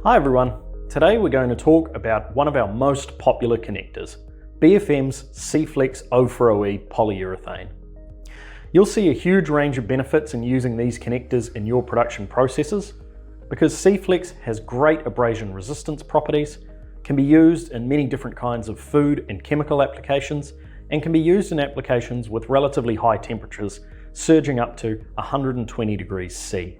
Hi everyone, today we're going to talk about one of our most popular connectors, BFM's Seeflex 040E polyurethane. You'll see a huge range of benefits in using these connectors in your production processes because Seeflex has great abrasion resistance properties, can be used in many different kinds of food and chemical applications, and can be used in applications with relatively high temperatures surging up to 120 degrees C.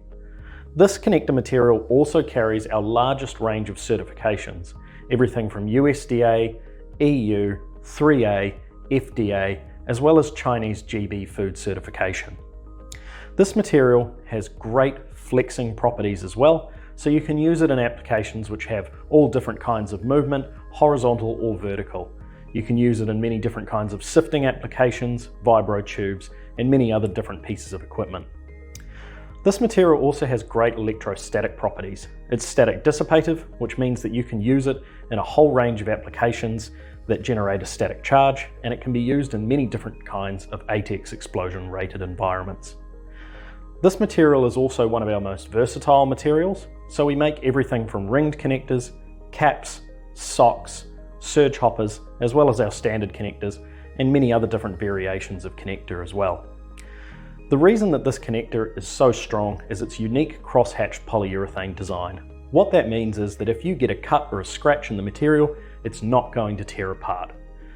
This connector material also carries our largest range of certifications, everything from USDA, EU, 3A, FDA, as well as Chinese GB food certification. This material has great flexing properties as well, so you can use it in applications which have all different kinds of movement, horizontal or vertical. You can use it in many different kinds of sifting applications, vibro tubes, and many other different pieces of equipment. This material also has great electrostatic properties. It's static dissipative, which means that you can use it in a whole range of applications that generate a static charge, and it can be used in many different kinds of ATEX explosion rated environments. This material is also one of our most versatile materials, so we make everything from ringed connectors, caps, socks, surge hoppers, as well as our standard connectors, and many other different variations of connector as well. The reason that this connector is so strong is its unique crosshatch polyurethane design. What that means is that if you get a cut or a scratch in the material, it's not going to tear apart.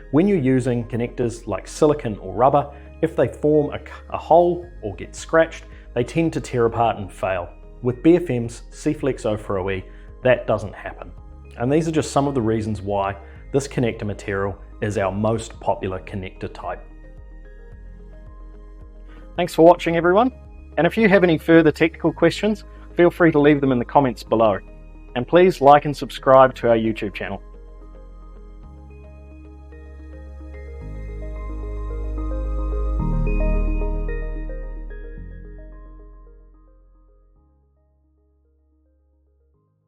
When you're using connectors like silicone or rubber, if they form a hole or get scratched, they tend to tear apart and fail. With BFM's Seeflex 040E, that doesn't happen. And these are just some of the reasons why this connector material is our most popular connector type. Thanks for watching everyone, and if you have any further technical questions, feel free to leave them in the comments below. And please like and subscribe to our YouTube channel.